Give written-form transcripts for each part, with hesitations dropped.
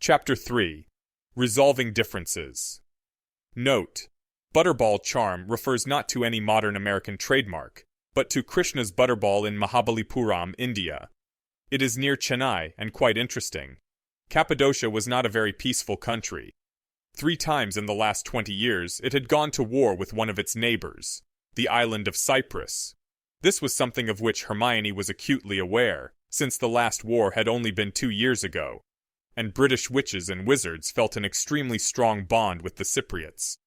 Chapter 3. Resolving Differences. Note: Butterball charm refers not to any modern American trademark, but to Krishna's butterball in Mahabalipuram, India. It is near Chennai and quite interesting. Cappadocia was not a very peaceful country. 3 times in the last 20 years it had gone to war with one of its neighbors, the island of Cyprus. This was something of which Hermione was acutely aware, since the last war had only been 2 years ago, and British witches and wizards felt an extremely strong bond with the Cypriots.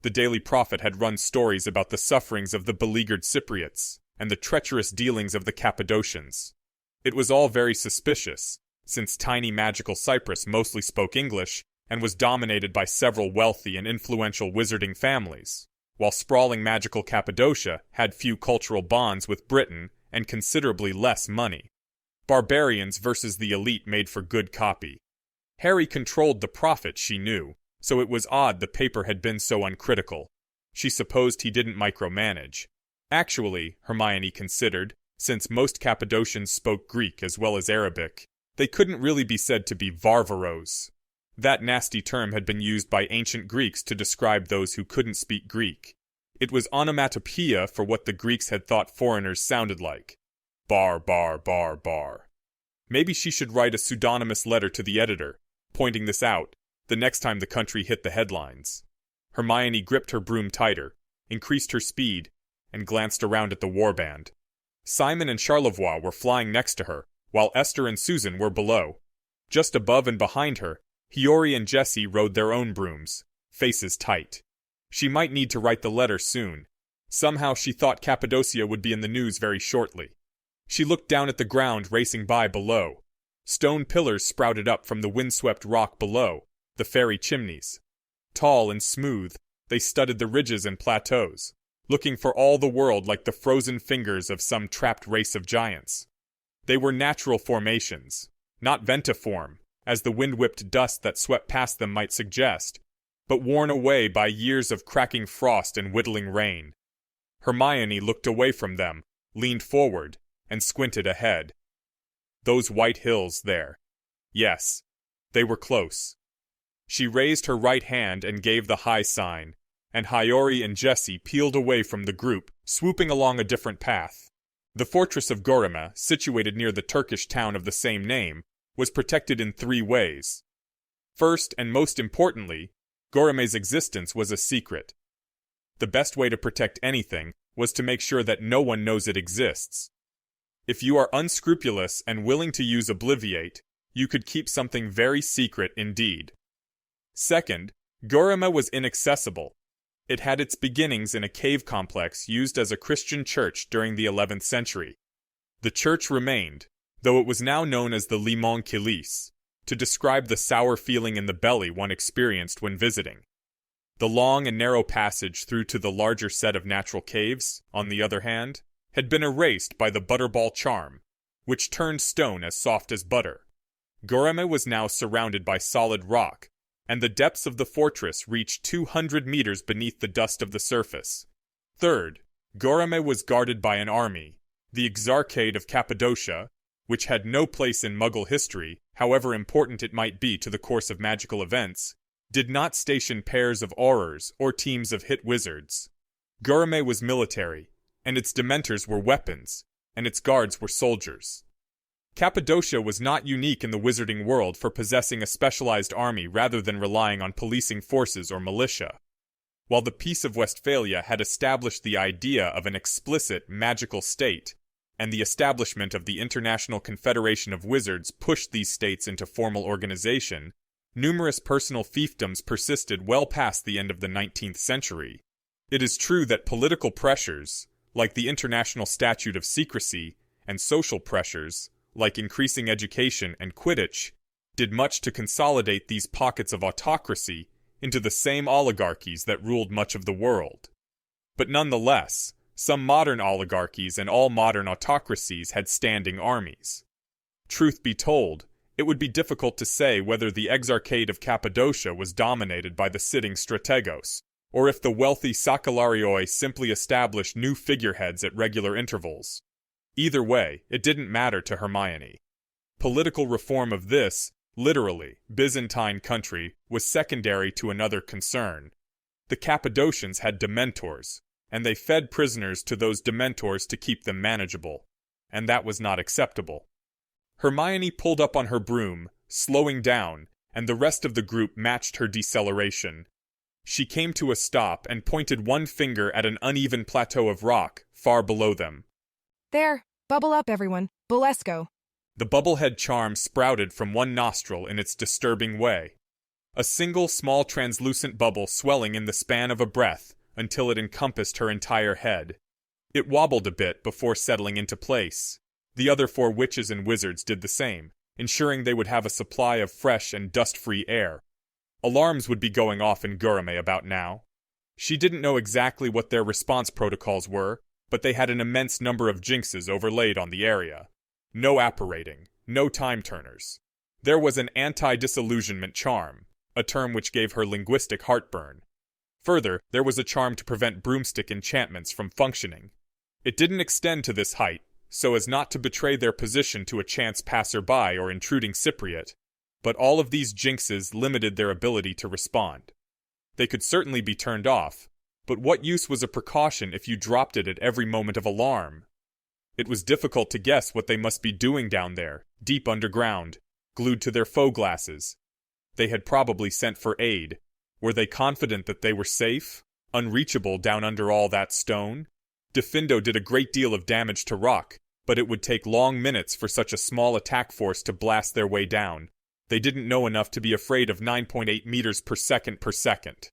The Daily Prophet had run stories about the sufferings of the beleaguered Cypriots, and the treacherous dealings of the Cappadocians. It was all very suspicious, since tiny magical Cyprus mostly spoke English, and was dominated by several wealthy and influential wizarding families, while sprawling magical Cappadocia had few cultural bonds with Britain and considerably less money. Barbarians versus the elite made for good copy. Harry controlled the Prophet, she knew, so it was odd the paper had been so uncritical. She supposed he didn't micromanage. Actually, Hermione considered, since most Cappadocians spoke Greek as well as Arabic, they couldn't really be said to be Varvaros. That nasty term had been used by ancient Greeks to describe those who couldn't speak Greek. It was onomatopoeia for what the Greeks had thought foreigners sounded like. Bar, bar, bar, bar. Maybe she should write a pseudonymous letter to the editor, pointing this out, the next time the country hit the headlines. Hermione gripped her broom tighter, increased her speed, and glanced around at the warband. Simon and Charlevoix were flying next to her, while Esther and Susan were below. Just above and behind her, Hiyori and Jessie rode their own brooms, faces tight. She might need to write the letter soon. Somehow she thought Cappadocia would be in the news very shortly. She looked down at the ground racing by below. Stone pillars sprouted up from the windswept rock below, the fairy chimneys. Tall and smooth, they studded the ridges and plateaus, looking for all the world like the frozen fingers of some trapped race of giants. They were natural formations, not ventiform, as the wind-whipped dust that swept past them might suggest, but worn away by years of cracking frost and whittling rain. Hermione looked away from them, leaned forward, and squinted ahead. Those white hills there. Yes, they were close. She raised her right hand and gave the high sign, and Hiyori and Jessie peeled away from the group, swooping along a different path. The fortress of Gorima, situated near the Turkish town of the same name, was protected in 3 ways. First, and most importantly, Gorime's existence was a secret. The best way to protect anything was to make sure that no one knows it exists. If you are unscrupulous and willing to use Obliviate, you could keep something very secret indeed. Second, Gorima was inaccessible. It had its beginnings in a cave complex used as a Christian church during the 11th century. The church remained, though it was now known as the Limon Kilis, to describe the sour feeling in the belly one experienced when visiting. The long and narrow passage through to the larger set of natural caves, on the other hand, had been erased by the butterball charm, which turned stone as soft as butter. Gorima was now surrounded by solid rock, and the depths of the fortress reached 200 meters beneath the dust of the surface. Third, Gorima was guarded by an army, the Exarchate of Cappadocia, which had no place in Muggle history, however important it might be to the course of magical events, did not station pairs of aurors or teams of hit wizards. Gorima was military, and its dementors were weapons, and its guards were soldiers. Cappadocia was not unique in the wizarding world for possessing a specialized army rather than relying on policing forces or militia. While the Peace of Westphalia had established the idea of an explicit magical state, and the establishment of the International Confederation of Wizards pushed these states into formal organization, numerous personal fiefdoms persisted well past the end of the 19th century. It is true that political pressures, like the International Statute of Secrecy, and social pressures, like increasing education and Quidditch, did much to consolidate these pockets of autocracy into the same oligarchies that ruled much of the world. But nonetheless, some modern oligarchies and all modern autocracies had standing armies. Truth be told, it would be difficult to say whether the Exarchate of Cappadocia was dominated by the sitting strategos, or if the wealthy Sacellarioi simply established new figureheads at regular intervals. Either way, it didn't matter to Hermione. Political reform of this, Literally, Byzantine country was secondary to another concern. The Cappadocians had Dementors, and they fed prisoners to those Dementors to keep them manageable, and that was not acceptable. Hermione pulled up on her broom, slowing down, and the rest of the group matched her deceleration. She came to a stop and pointed one finger at an uneven plateau of rock far below them. There, bubble up, everyone. Bulesco. The bubblehead charm sprouted from one nostril in its disturbing way. A single small translucent bubble swelling in the span of a breath until it encompassed her entire head. It wobbled a bit before settling into place. The other 4 witches and wizards did the same, ensuring they would have a supply of fresh and dust-free air. Alarms would be going off in Gurame about now. She didn't know exactly what their response protocols were, but they had an immense number of jinxes overlaid on the area. No apparating, no time-turners. There was an anti-disillusionment charm, a term which gave her linguistic heartburn. Further, there was a charm to prevent broomstick enchantments from functioning. It didn't extend to this height, so as not to betray their position to a chance passerby or intruding Cypriot, but all of these jinxes limited their ability to respond. They could certainly be turned off, but what use was a precaution if you dropped it at every moment of alarm? It was difficult to guess what they must be doing down there, deep underground, glued to their faux glasses. They had probably sent for aid. Were they confident that they were safe, unreachable down under all that stone? Diffindo did a great deal of damage to rock, but it would take long minutes for such a small attack force to blast their way down. They didn't know enough to be afraid of 9.8 meters per second.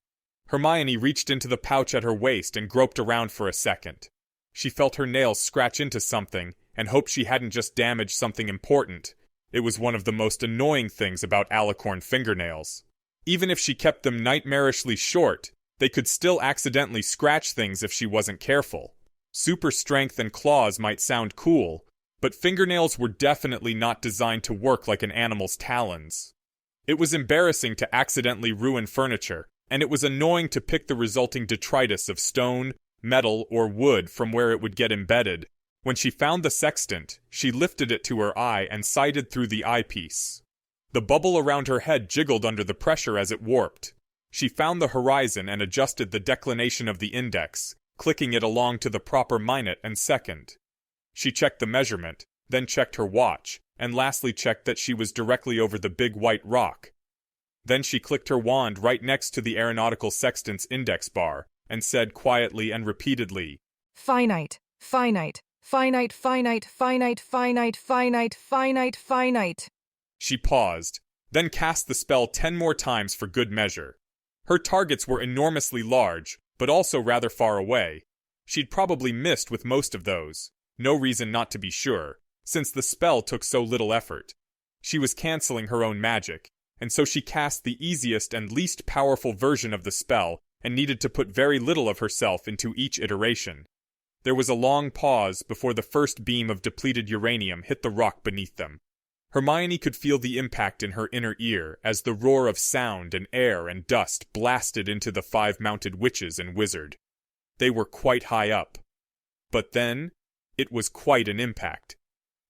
Hermione reached into the pouch at her waist and groped around for a second. She felt her nails scratch into something and hoped she hadn't just damaged something important. It was one of the most annoying things about alicorn fingernails. Even if she kept them nightmarishly short, they could still accidentally scratch things if she wasn't careful. Super strength and claws might sound cool, but fingernails were definitely not designed to work like an animal's talons. It was embarrassing to accidentally ruin furniture, and it was annoying to pick the resulting detritus of stone, metal, or wood from where it would get embedded. When she found the sextant, she lifted it to her eye and sighted through the eyepiece. The bubble around her head jiggled under the pressure as it warped. She found the horizon and adjusted the declination of the index, clicking it along to the proper minute and second. She checked the measurement, then checked her watch, and lastly checked that she was directly over the big white rock. Then she clicked her wand right next to the aeronautical sextant's index bar, and said quietly and repeatedly, Finite, finite, finite, finite, finite, finite, finite, finite, finite. She paused, then cast the spell 10 more times for good measure. Her targets were enormously large, but also rather far away. She'd probably missed with most of those. No reason not to be sure, since the spell took so little effort. She was canceling her own magic, and so she cast the easiest and least powerful version of the spell and needed to put very little of herself into each iteration. There was a long pause before the first beam of depleted uranium hit the rock beneath them. Hermione could feel the impact in her inner ear as the roar of sound and air and dust blasted into the 5 mounted witches and wizard. They were quite high up. But then, it was quite an impact.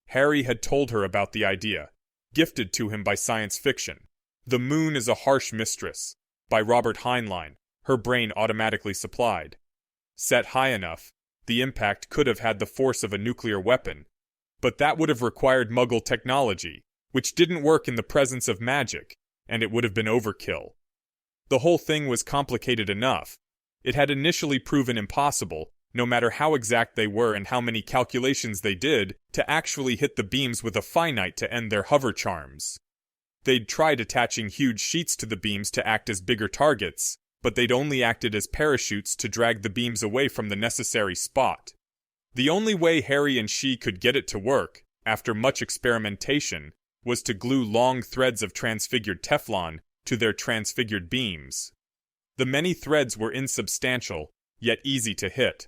Harry had told her about the idea, gifted to him by science fiction. The Moon is a Harsh Mistress, by Robert Heinlein, her brain automatically supplied. Set high enough, the impact could have had the force of a nuclear weapon, but that would have required Muggle technology, which didn't work in the presence of magic, and it would have been overkill. The whole thing was complicated enough. It had initially proven impossible, no matter how exact they were and how many calculations they did, to actually hit the beams with a finite to end their hover charms. They'd tried attaching huge sheets to the beams to act as bigger targets, but they'd only acted as parachutes to drag the beams away from the necessary spot. The only way Harry and she could get it to work, after much experimentation, was to glue long threads of transfigured Teflon to their transfigured beams. The many threads were insubstantial, yet easy to hit.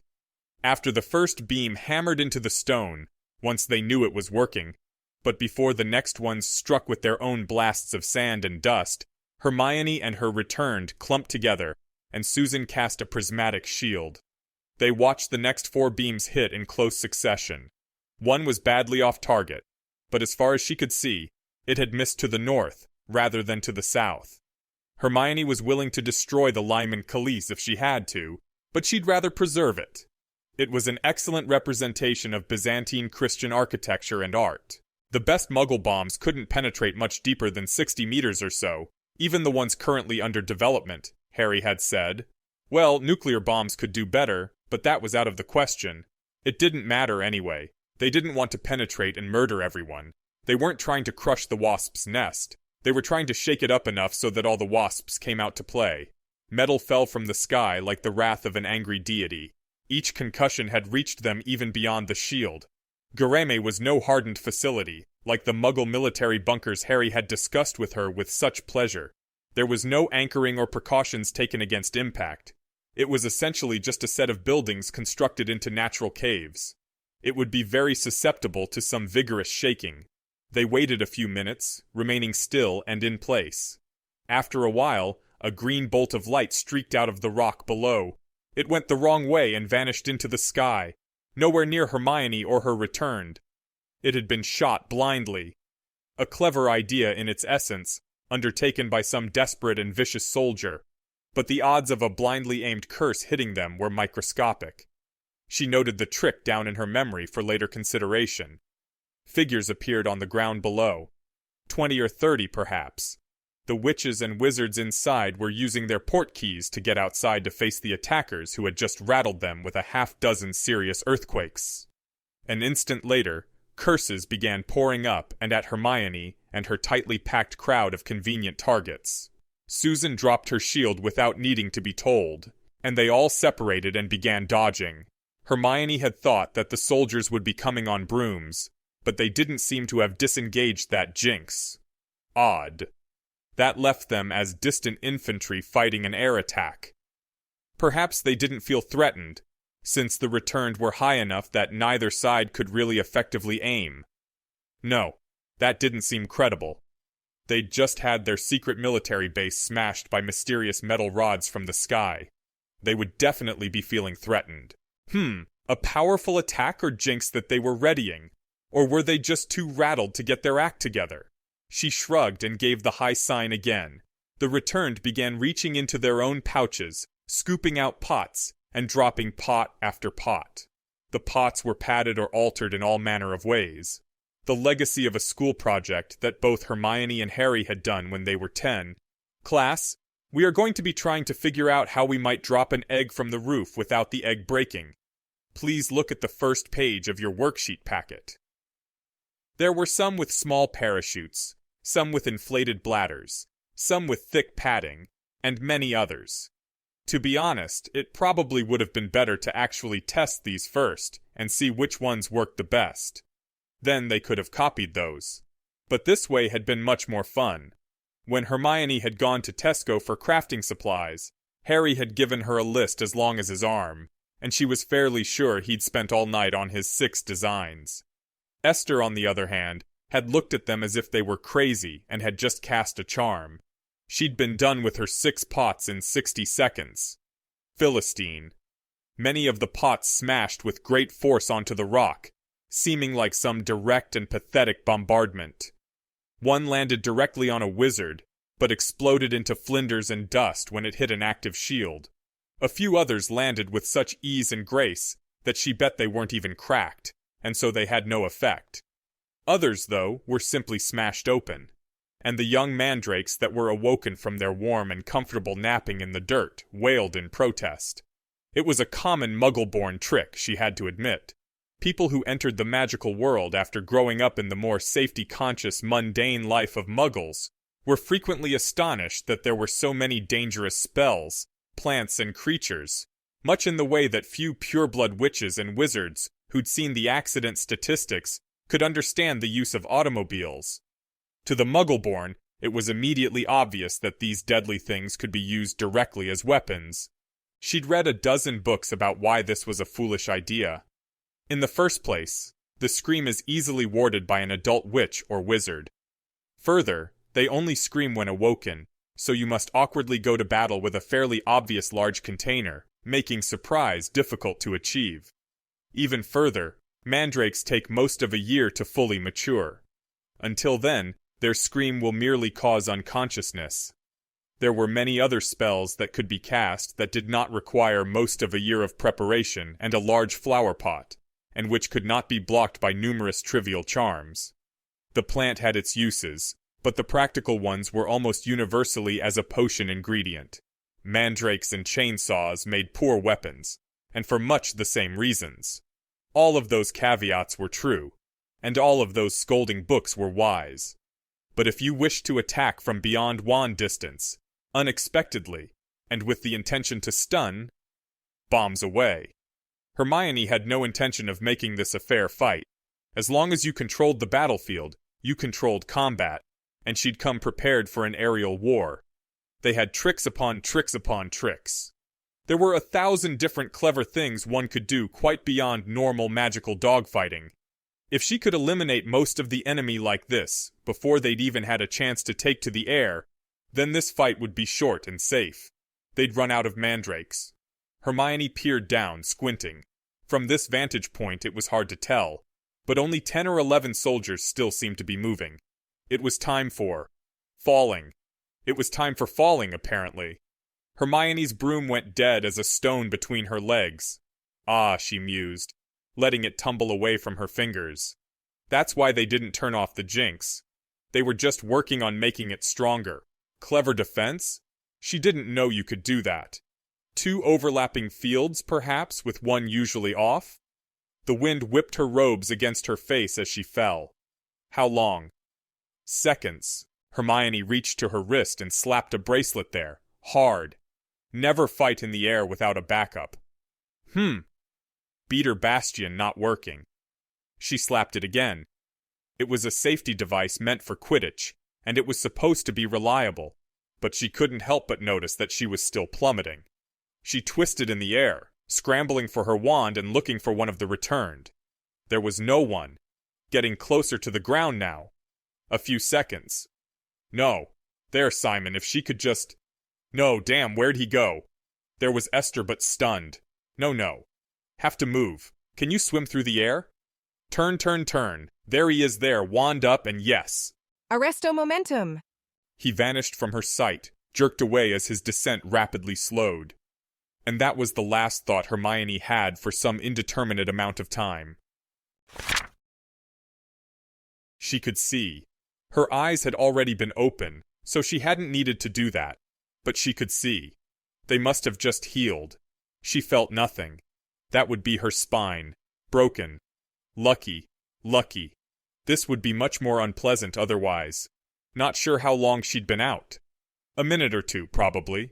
After the first beam hammered into the stone, once they knew it was working, but before the next ones struck with their own blasts of sand and dust, Hermione and her returned clumped together, and Susan cast a prismatic shield. They watched the next 4 beams hit in close succession. One was badly off target, but as far as she could see, it had missed to the north, rather than to the south. Hermione was willing to destroy the Lyman Khalees if she had to, but she'd rather preserve it. It was an excellent representation of Byzantine Christian architecture and art. The best Muggle bombs couldn't penetrate much deeper than 60 meters or so, even the ones currently under development, Harry had said. Well, nuclear bombs could do better, but that was out of the question. It didn't matter anyway. They didn't want to penetrate and murder everyone. They weren't trying to crush the wasp's nest. They were trying to shake it up enough so that all the wasps came out to play. Metal fell from the sky like the wrath of an angry deity. Each concussion had reached them even beyond the shield. Gareme was no hardened facility, like the Muggle military bunkers Harry had discussed with her with such pleasure. There was no anchoring or precautions taken against impact. It was essentially just a set of buildings constructed into natural caves. It would be very susceptible to some vigorous shaking. They waited a few minutes, remaining still and in place. After a while, a green bolt of light streaked out of the rock below. It went the wrong way and vanished into the sky. Nowhere near Hermione or her returned. It had been shot blindly. A clever idea in its essence, undertaken by some desperate and vicious soldier. But the odds of a blindly aimed curse hitting them were microscopic. She noted the trick down in her memory for later consideration. Figures appeared on the ground below. 20 or 30, perhaps. The witches and wizards inside were using their portkeys to get outside to face the attackers who had just rattled them with a half-dozen serious earthquakes. An instant later, curses began pouring up and at Hermione and her tightly packed crowd of convenient targets. Susan dropped her shield without needing to be told, and they all separated and began dodging. Hermione had thought that the soldiers would be coming on brooms, but they didn't seem to have disengaged that jinx. Odd. That left them as distant infantry fighting an air attack. Perhaps they didn't feel threatened, since the returned were high enough that neither side could really effectively aim. No, that didn't seem credible. They'd just had their secret military base smashed by mysterious metal rods from the sky. They would definitely be feeling threatened. A powerful attack or jinx that they were readying? Or were they just too rattled to get their act together? She shrugged and gave the high sign again. The returned began reaching into their own pouches, scooping out pots, and dropping pot after pot. The pots were padded or altered in all manner of ways. The legacy of a school project that both Hermione and Harry had done when they were 10. Class, we are going to be trying to figure out how we might drop an egg from the roof without the egg breaking. Please look at the first page of your worksheet packet. There were some with small parachutes, some with inflated bladders, some with thick padding, and many others. To be honest, it probably would have been better to actually test these first and see which ones worked the best. Then they could have copied those. But this way had been much more fun. When Hermione had gone to Tesco for crafting supplies, Harry had given her a list as long as his arm, and she was fairly sure he'd spent all night on his 6 designs. Esther, on the other hand, had looked at them as if they were crazy and had just cast a charm. She'd been done with her 6 pots in 60 seconds. Philistine. Many of the pots smashed with great force onto the rock, seeming like some direct and pathetic bombardment. One landed directly on a wizard, but exploded into flinders and dust when it hit an active shield. A few others landed with such ease and grace that she bet they weren't even cracked, and so they had no effect. Others, though, were simply smashed open, and the young mandrakes that were awoken from their warm and comfortable napping in the dirt wailed in protest. It was a common Muggle-born trick, she had to admit. People who entered the magical world after growing up in the more safety-conscious, mundane life of Muggles were frequently astonished that there were so many dangerous spells, plants, and creatures, much in the way that few pureblood witches and wizards who'd seen the accident statistics could understand the use of automobiles. To the Muggle-born, it was immediately obvious that these deadly things could be used directly as weapons. She'd read a dozen books about why this was a foolish idea. In the first place, the scream is easily warded by an adult witch or wizard. Further, they only scream when awoken, so you must awkwardly go to battle with a fairly obvious large container, making surprise difficult to achieve. Even further, mandrakes take most of a year to fully mature. Until then, Their scream will merely cause unconsciousness. There were many other spells that could be cast that did not require most of a year of preparation and a large flower pot, and which could not be blocked by numerous trivial charms. The plant had its uses, but the practical ones were almost universally as a potion ingredient. Mandrakes and chainsaws made poor weapons, and for much the same reasons. All of those caveats were true, and all of those scolding books were wise. But if you wished to attack from beyond wand distance, unexpectedly, and with the intention to stun, bombs away. Hermione had no intention of making this a fair fight. As long as you controlled the battlefield, you controlled combat, and she'd come prepared for an aerial war. They had tricks upon tricks upon tricks. There were 1,000 different clever things one could do quite beyond normal magical dogfighting. If she could eliminate most of the enemy like this, before they'd even had a chance to take to the air, then this fight would be short and safe. They'd run out of mandrakes. Hermione peered down, squinting. From this vantage point it was hard to tell, but only 10 or 11 soldiers still seemed to be moving. It was time for falling. It was time for falling, apparently. Hermione's broom went dead as a stone between her legs. Ah, she mused, letting it tumble away from her fingers. That's why they didn't turn off the jinx. They were just working on making it stronger. Clever defense? She didn't know you could do that. 2 overlapping fields, perhaps, with one usually off? The wind whipped her robes against her face as she fell. How long? Seconds. Hermione reached to her wrist and slapped a bracelet there, hard. Never fight in the air without a backup. Beater Bastion not working. She slapped it again. It was a safety device meant for Quidditch, and it was supposed to be reliable, but she couldn't help but notice that she was still plummeting. She twisted in the air, scrambling for her wand and looking for one of the returned. There was no one. Getting closer to the ground now. A few seconds. No. There, Simon, if she could just... No, damn, where'd he go? There was Esther, but stunned. No. Have to move. Can you swim through the air? Turn. There he is there, wand up, and yes. Arresto momentum. He vanished from her sight, jerked away as his descent rapidly slowed. And that was the last thought Hermione had for some indeterminate amount of time. She could see. Her eyes had already been open, so she hadn't needed to do that. But she could see. They must have just healed. She felt nothing. That would be her spine. Broken. Lucky. This would be much more unpleasant otherwise. Not sure how long she'd been out. A minute or 2, probably.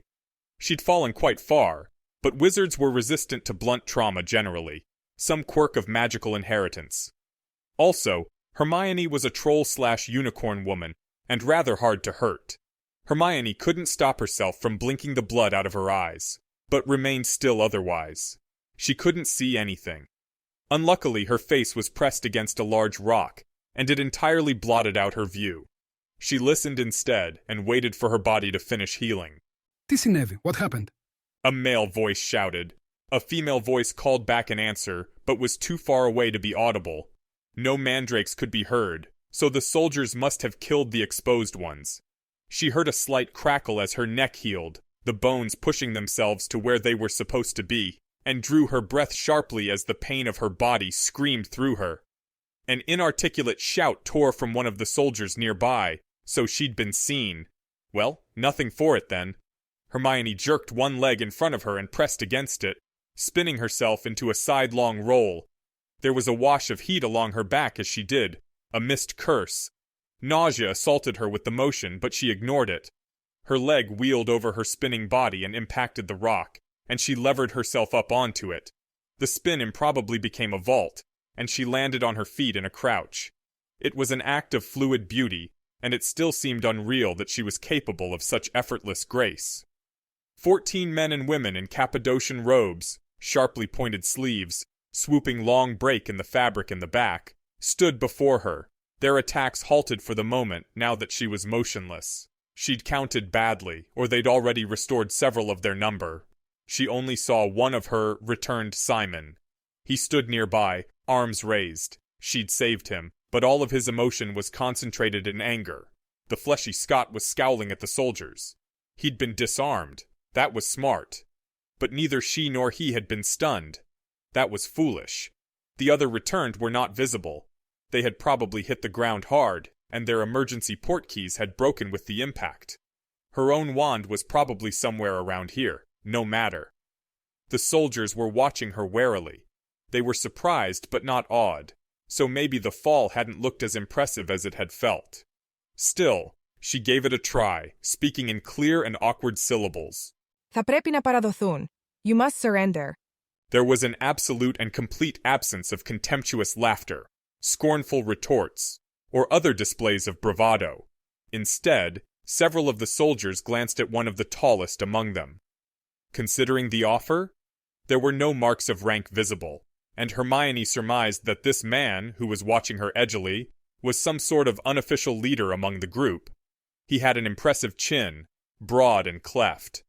She'd fallen quite far, but wizards were resistant to blunt trauma generally, some quirk of magical inheritance. Also, Hermione was a troll/unicorn woman, and rather hard to hurt. Hermione couldn't stop herself from blinking the blood out of her eyes, but remained still otherwise. She couldn't see anything. Unluckily, her face was pressed against a large rock, and it entirely blotted out her view. She listened instead, and waited for her body to finish healing. Τι συνέβη? What happened? A male voice shouted. A female voice called back an answer, but was too far away to be audible. No mandrakes could be heard, so the soldiers must have killed the exposed ones. She heard a slight crackle as her neck healed, the bones pushing themselves to where they were supposed to be, and drew her breath sharply as the pain of her body screamed through her. An inarticulate shout tore from one of the soldiers nearby, so she'd been seen. Well, nothing for it then. Hermione jerked one leg in front of her and pressed against it, spinning herself into a sidelong roll. There was a wash of heat along her back as she did, a missed curse. Nausea assaulted her with the motion, but she ignored it. Her leg wheeled over her spinning body and impacted the rock, and she levered herself up onto it. The spin improbably became a vault, and she landed on her feet in a crouch. It was an act of fluid beauty, and it still seemed unreal that she was capable of such effortless grace. 14 men and women in Cappadocian robes, sharply pointed sleeves, swooping long break in the fabric in the back, stood before her. Their attacks halted for the moment now that she was motionless. She'd counted badly, or they'd already restored several of their number. She only saw one of her returned Simon. He stood nearby, arms raised. She'd saved him, but all of his emotion was concentrated in anger. The fleshy Scot was scowling at the soldiers. He'd been disarmed. That was smart. But neither she nor he had been stunned. That was foolish. The other returned were not visible. They had probably hit the ground hard, and their emergency port keys had broken with the impact. Her own wand was probably somewhere around here, no matter. The soldiers were watching her warily. They were surprised but not awed, so maybe the fall hadn't looked as impressive as it had felt. Still, she gave it a try, speaking in clear and awkward syllables. Θα πρέπει να παραδοθούν. You must surrender. There was an absolute and complete absence of contemptuous laughter, scornful retorts, or other displays of bravado. Instead, several of the soldiers glanced at one of the tallest among them. Considering the offer, there were no marks of rank visible, and Hermione surmised that this man, who was watching her edgily, was some sort of unofficial leader among the group. He had an impressive chin, broad and cleft.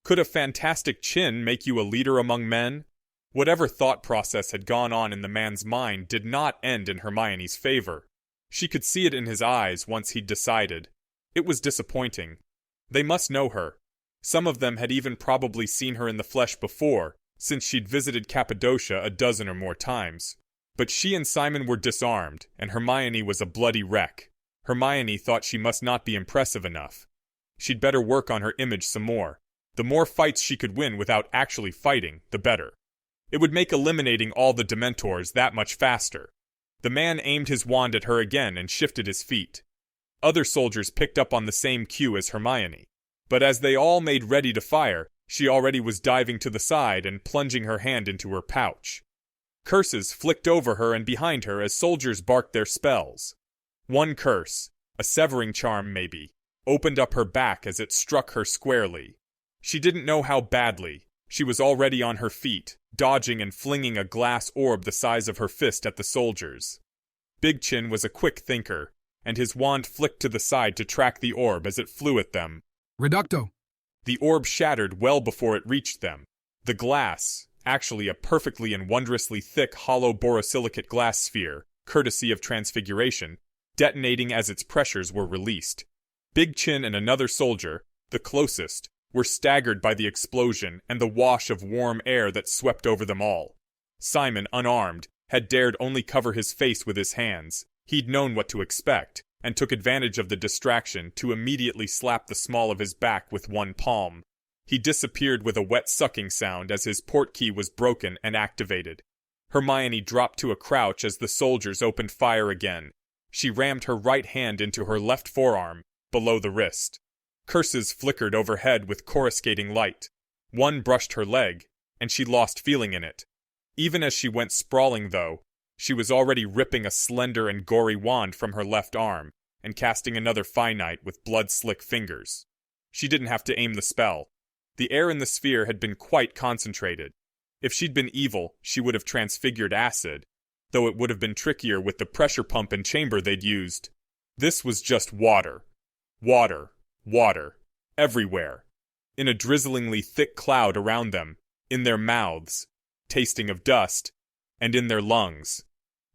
Could a fantastic chin make you a leader among men? Whatever thought process had gone on in the man's mind did not end in Hermione's favor. She could see it in his eyes once he'd decided. It was disappointing. They must know her. Some of them had even probably seen her in the flesh before, since she'd visited Cappadocia a dozen or more times. But she and Simon were disarmed, and Hermione was a bloody wreck. Hermione thought she must not be impressive enough. She'd better work on her image some more. The more fights she could win without actually fighting, the better. It would make eliminating all the Dementors that much faster. The man aimed his wand at her again and shifted his feet. Other soldiers picked up on the same cue as Hermione. But as they all made ready to fire, she already was diving to the side and plunging her hand into her pouch. Curses flicked over her and behind her as soldiers barked their spells. One curse, a severing charm maybe, opened up her back as it struck her squarely. She didn't know how badly. She was already on her feet, dodging and flinging a glass orb the size of her fist at the soldiers. Big Chin was a quick thinker, and his wand flicked to the side to track the orb as it flew at them. Reducto. The orb shattered well before it reached them. The glass, actually a perfectly and wondrously thick hollow borosilicate glass sphere, courtesy of Transfiguration, detonating as its pressures were released. Big Chin and another soldier, the closest, were staggered by the explosion and the wash of warm air that swept over them all. Simon, unarmed, had dared only cover his face with his hands. He'd known what to expect, and took advantage of the distraction to immediately slap the small of his back with one palm. He disappeared with a wet sucking sound as his port key was broken and activated. Hermione dropped to a crouch as the soldiers opened fire again. She rammed her right hand into her left forearm, below the wrist. Curses flickered overhead with coruscating light. One brushed her leg, and she lost feeling in it. Even as she went sprawling, though, she was already ripping a slender and gory wand from her left arm, and casting another finite with blood-slick fingers. She didn't have to aim the spell. The air in the sphere had been quite concentrated. If she'd been evil, she would have transfigured acid, though it would have been trickier with the pressure pump and chamber they'd used. This was just water. Water. Water. Everywhere. In a drizzlingly thick cloud around them, in their mouths, tasting of dust, and in their lungs.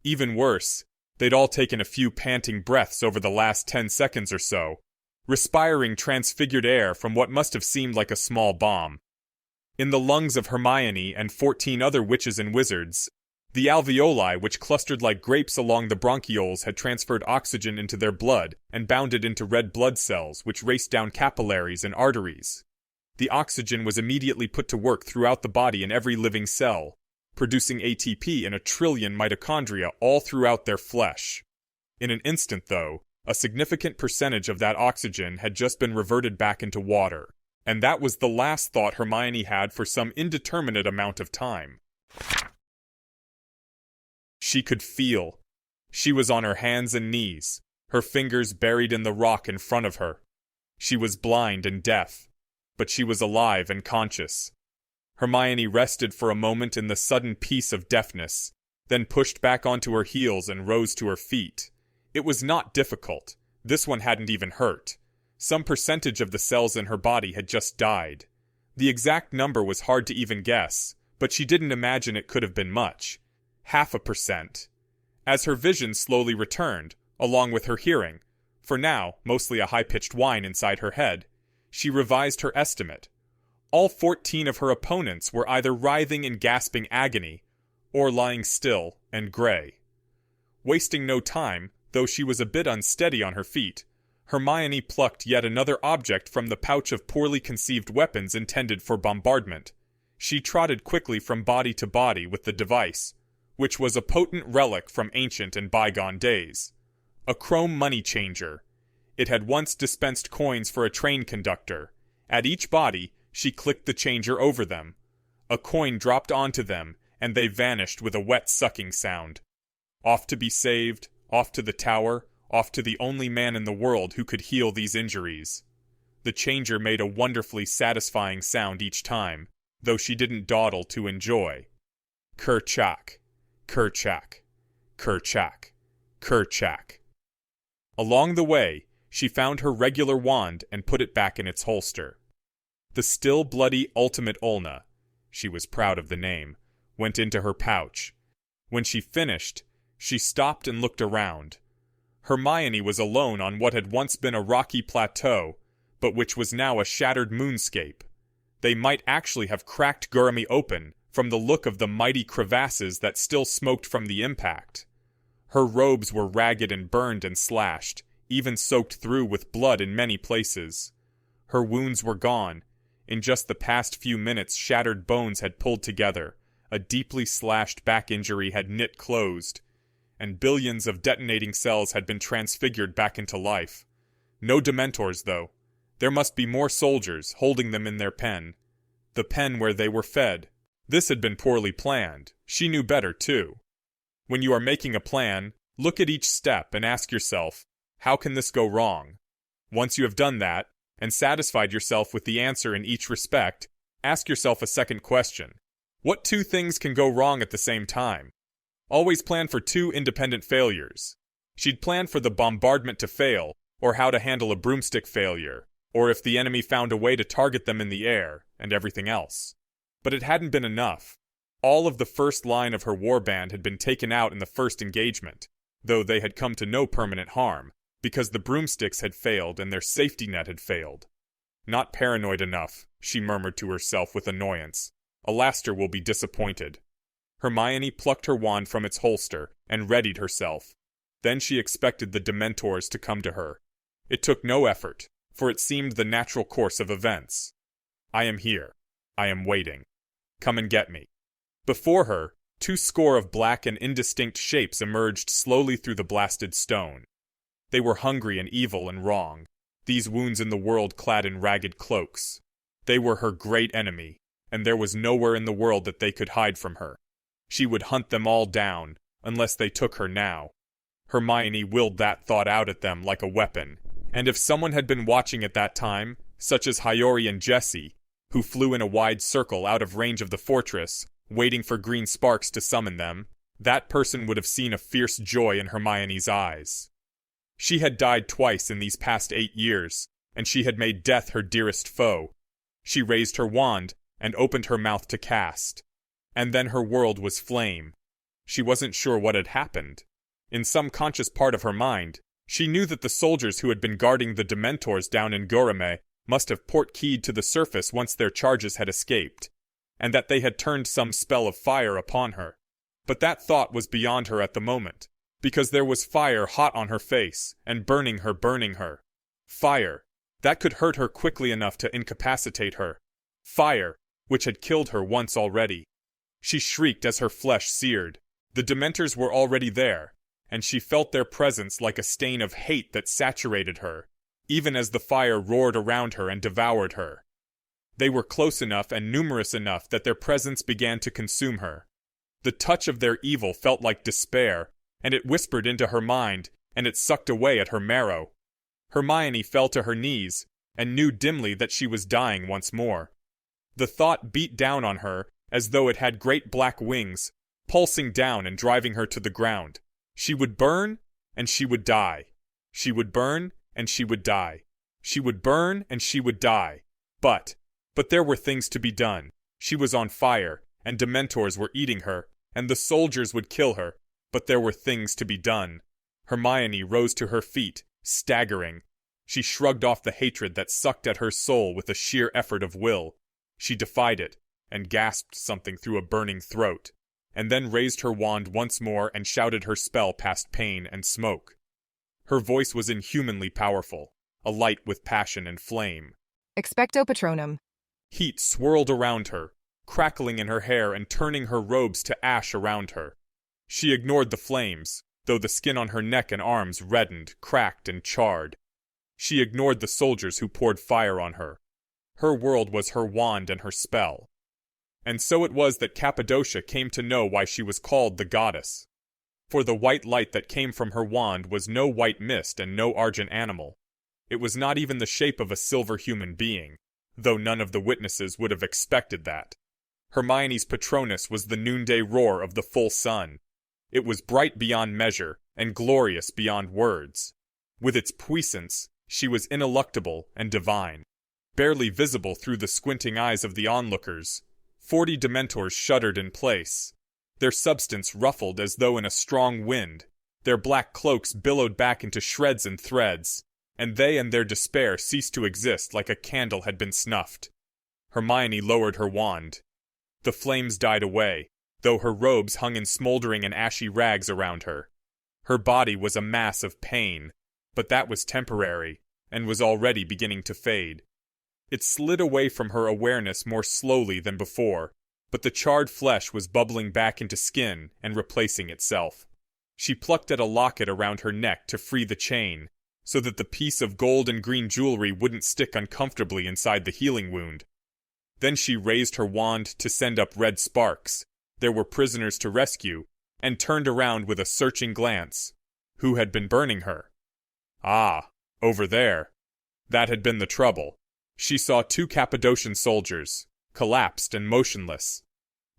Even worse, they'd all taken a few panting breaths over the last 10 seconds or so, respiring transfigured air from what must have seemed like a small bomb. In the lungs of Hermione and 14 other witches and wizards, the alveoli which clustered like grapes along the bronchioles had transferred oxygen into their blood and bound it into red blood cells which raced down capillaries and arteries. The oxygen was immediately put to work throughout the body in every living cell, producing ATP in 1 trillion mitochondria all throughout their flesh. In an instant, though, a significant percentage of that oxygen had just been reverted back into water, and that was the last thought Hermione had for some indeterminate amount of time. She could feel. She was on her hands and knees, her fingers buried in the rock in front of her. She was blind and deaf, but she was alive and conscious. Hermione rested for a moment in the sudden peace of deafness, then pushed back onto her heels and rose to her feet. It was not difficult. This one hadn't even hurt. Some percentage of the cells in her body had just died. The exact number was hard to even guess, but she didn't imagine it could have been much. 0.5%. As her vision slowly returned, along with her hearing, For now, mostly a high-pitched whine inside her head, she revised her estimate. All 14 of her opponents were either writhing in gasping agony, or lying still and gray. Wasting no time, though she was a bit unsteady on her feet, Hermione plucked yet another object from the pouch of poorly conceived weapons intended for bombardment. She trotted quickly from body to body with the device, which was a potent relic from ancient and bygone days. A chrome money changer. It had once dispensed coins for a train conductor. At each body, she clicked the changer over them. A coin dropped onto them, and they vanished with a wet sucking sound. Off to be saved, off to the tower, off to the only man in the world who could heal these injuries. The changer made a wonderfully satisfying sound each time, though she didn't dawdle to enjoy. Kerchak, kerchak, kerchak, kerchak. Along the way, she found her regular wand and put it back in its holster. The still bloody Ultimate Ulna, she was proud of the name, went into her pouch. When she finished, she stopped and looked around. Hermione was alone on what had once been a rocky plateau, but which was now a shattered moonscape. They might actually have cracked Guramy open from the look of the mighty crevasses that still smoked from the impact. Her robes were ragged and burned and slashed, even soaked through with blood in many places. Her wounds were gone. In just the past few minutes, shattered bones had pulled together, a deeply slashed back injury had knit closed, and billions of detonating cells had been transfigured back into life. No Dementors, though. There must be more soldiers holding them in their pen. The pen where they were fed. This had been poorly planned. She knew better, too. When you are making a plan, look at each step and ask yourself, how can this go wrong? Once you have done that, and satisfied yourself with the answer in each respect, ask yourself a second question. What 2 things can go wrong at the same time? Always plan for 2 independent failures. She'd planned for the bombardment to fail, or how to handle a broomstick failure, or if the enemy found a way to target them in the air, and everything else. But it hadn't been enough. All of the first line of her warband had been taken out in the first engagement, though they had come to no permanent harm, because the broomsticks had failed and their safety net had failed. Not paranoid enough, she murmured to herself with annoyance. Alastor will be disappointed. Hermione plucked her wand from its holster and readied herself. Then she expected the Dementors to come to her. It took no effort, for it seemed the natural course of events. I am here. I am waiting. Come and get me. Before her, 2 score of black and indistinct shapes emerged slowly through the blasted stone. They were hungry and evil and wrong, these wounds in the world clad in ragged cloaks. They were her great enemy, and there was nowhere in the world that they could hide from her. She would hunt them all down, unless they took her now. Hermione willed that thought out at them like a weapon, and if someone had been watching at that time, such as Hiyori and Jessie, who flew in a wide circle out of range of the fortress, waiting for green sparks to summon them, that person would have seen a fierce joy in Hermione's eyes. She had died twice in these past 8 years, and she had made death her dearest foe. She raised her wand and opened her mouth to cast. And then her world was flame. She wasn't sure what had happened. In some conscious part of her mind, she knew that the soldiers who had been guarding the Dementors down in Guramy must have port-keyed to the surface once their charges had escaped, and that they had turned some spell of fire upon her. But that thought was beyond her at the moment, because there was fire hot on her face, and burning her. Fire, that could hurt her quickly enough to incapacitate her. Fire, which had killed her once already. She shrieked as her flesh seared. The Dementors were already there, and she felt their presence like a stain of hate that saturated her, even as the fire roared around her and devoured her. They were close enough and numerous enough that their presence began to consume her. The touch of their evil felt like despair, and it whispered into her mind, and it sucked away at her marrow. Hermione fell to her knees, and knew dimly that she was dying once more. The thought beat down on her as though it had great black wings, pulsing down and driving her to the ground. She would burn, and she would die. She would burn, and she would die. She would burn, and she would die. But there were things to be done. She was on fire, and Dementors were eating her, and the soldiers would kill her, but there were things to be done. Hermione rose to her feet Staggering, she shrugged off the hatred that sucked at her soul with a sheer effort of will. She defied it, and gasped something through a burning throat, and then raised her wand once more and shouted her spell past pain and smoke. Her voice was inhumanly powerful, alight with passion and flame. Expecto Patronum. Heat swirled around her, crackling in her hair and turning her robes to ash around her. She ignored the flames, though the skin on her neck and arms reddened, cracked, and charred. She ignored the soldiers who poured fire on her. Her world was her wand and her spell. And so it was that Cappadocia came to know why she was called the goddess. For the white light that came from her wand was no white mist and no argent animal. It was not even the shape of a silver human being, though none of the witnesses would have expected that. Hermione's Patronus was the noonday roar of the full sun. It was bright beyond measure and glorious beyond words. With its puissance, she was ineluctable and divine. Barely visible through the squinting eyes of the onlookers, 40 Dementors shuddered in place. Their substance ruffled as though in a strong wind. Their black cloaks billowed back into shreds and threads, and they and their despair ceased to exist like a candle had been snuffed. Hermione lowered her wand. The flames died away, though her robes hung in smoldering and ashy rags around her. Her body was a mass of pain, but that was temporary, and was already beginning to fade. It slid away from her awareness more slowly than before, but the charred flesh was bubbling back into skin and replacing itself. She plucked at a locket around her neck to free the chain, so that the piece of gold and green jewelry wouldn't stick uncomfortably inside the healing wound. Then she raised her wand to send up red sparks. There were prisoners to rescue, and turned around with a searching glance. Who had been burning her? Ah, over there. That had been the trouble. She saw 2 Cappadocian soldiers, collapsed and motionless.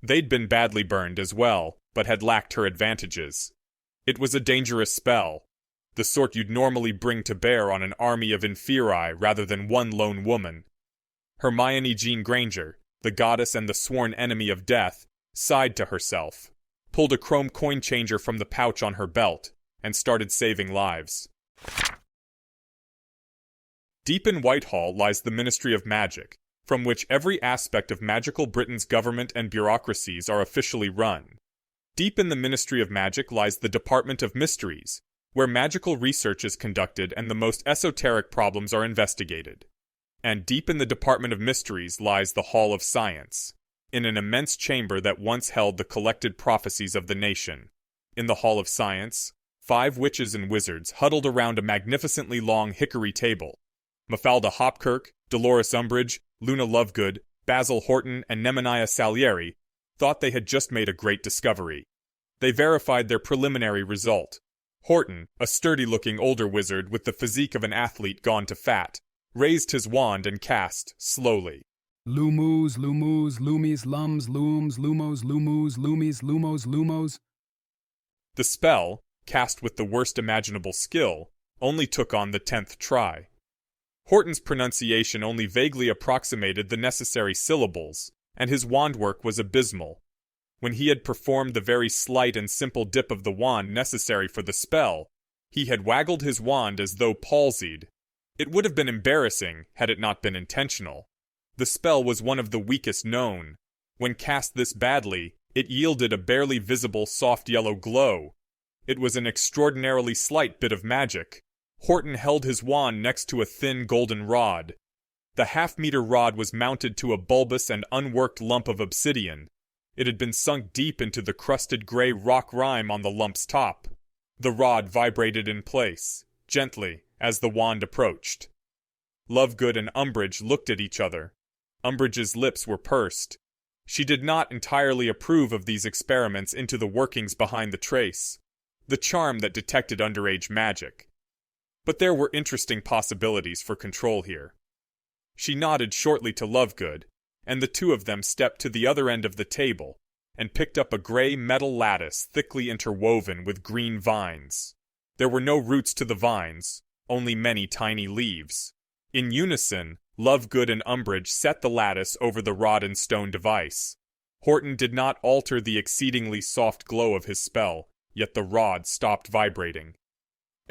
They'd been badly burned as well, but had lacked her advantages. It was a dangerous spell, the sort you'd normally bring to bear on an army of inferi rather than one lone woman. Hermione Jean Granger, the goddess and the sworn enemy of death, sighed to herself, pulled a chrome coin changer from the pouch on her belt, and started saving lives. Deep in Whitehall lies the Ministry of Magic, from which every aspect of magical Britain's government and bureaucracies are officially run. Deep in the Ministry of Magic lies the Department of Mysteries, where magical research is conducted and the most esoteric problems are investigated. And deep in the Department of Mysteries lies the Hall of Science, in an immense chamber that once held the collected prophecies of the nation. In the Hall of Science, 5 witches and wizards huddled around a magnificently long hickory table. Mafalda Hopkirk, Dolores Umbridge, Luna Lovegood, Basil Horton, and Nemanja Salieri thought they had just made a great discovery. They verified their preliminary result. Horton, a sturdy-looking older wizard with the physique of an athlete gone to fat, raised his wand and cast, slowly. Lumus, lumus, lumis, lums, looms, lumos, lumus, lumis, lumos, lumos. The spell, cast with the worst imaginable skill, only took on the 10th try. Horton's pronunciation only vaguely approximated the necessary syllables, and his wand work was abysmal. When he had performed the very slight and simple dip of the wand necessary for the spell, he had waggled his wand as though palsied. It would have been embarrassing had it not been intentional. The spell was one of the weakest known. When cast this badly, it yielded a barely visible soft yellow glow. It was an extraordinarily slight bit of magic. Horton held his wand next to a thin golden rod. The half-meter rod was mounted to a bulbous and unworked lump of obsidian. It had been sunk deep into the crusted gray rock rime on the lump's top. The rod vibrated in place, gently, as the wand approached. Lovegood and Umbridge looked at each other. Umbridge's lips were pursed. She did not entirely approve of these experiments into the workings behind the trace, the charm that detected underage magic. But there were interesting possibilities for control here. She nodded shortly to Lovegood, and the two of them stepped to the other end of the table and picked up a gray metal lattice thickly interwoven with green vines. There were no roots to the vines, only many tiny leaves. In unison, Lovegood and Umbridge set the lattice over the rod and stone device. Horton did not alter the exceedingly soft glow of his spell, yet the rod stopped vibrating.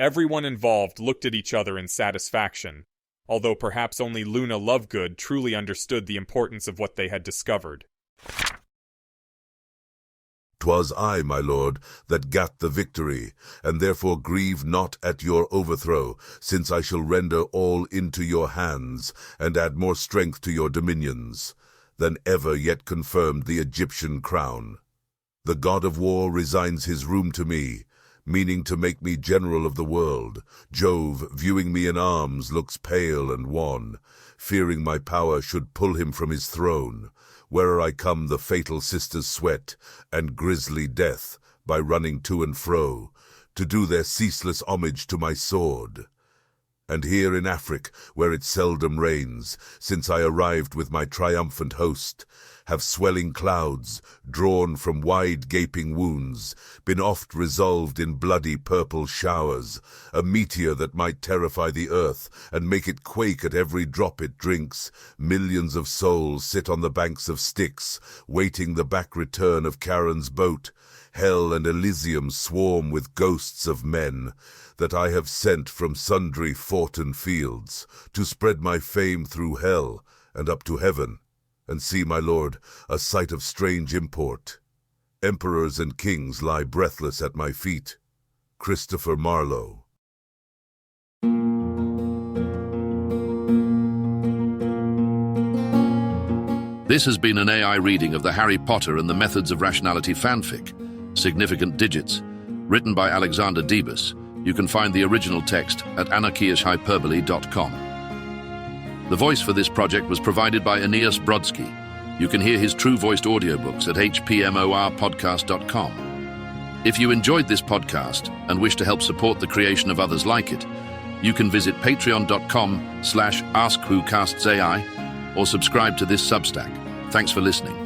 Everyone involved looked at each other in satisfaction, although perhaps only Luna Lovegood truly understood the importance of what they had discovered. "'Twas I, my lord, that gat the victory, and therefore grieve not at your overthrow, since I shall render all into your hands, and add more strength to your dominions, than ever yet confirmed the Egyptian crown. The god of war resigns his room to me, meaning to make me general of the world. Jove, viewing me in arms, looks pale and wan, fearing my power should pull him from his throne. Where'er I come, the fatal sisters sweat, and grisly death, by running to and fro, to do their ceaseless homage to my sword. And here in Afric, where it seldom rains, since I arrived with my triumphant host, have swelling clouds, drawn from wide gaping wounds, been oft resolved in bloody purple showers, a meteor that might terrify the earth, and make it quake at every drop it drinks. Millions of souls sit on the banks of Styx, waiting the back return of Charon's boat. Hell and Elysium swarm with ghosts of men, that I have sent from sundry foughten fields, to spread my fame through hell, and up to heaven. And see, my lord, a sight of strange import. Emperors and kings lie breathless at my feet. Christopher Marlowe. This has been an AI reading of the Harry Potter and the Methods of Rationality fanfic, Significant Digits, written by Alexander Debus. You can find the original text at anarchiashhyperbole.com. The voice for this project was provided by Aeneas Brodsky. You can hear his true-voiced audiobooks at hpmorpodcast.com. If you enjoyed this podcast and wish to help support the creation of others like it, you can visit patreon.com/AskWhoCastsAI or subscribe to this Substack. Thanks for listening.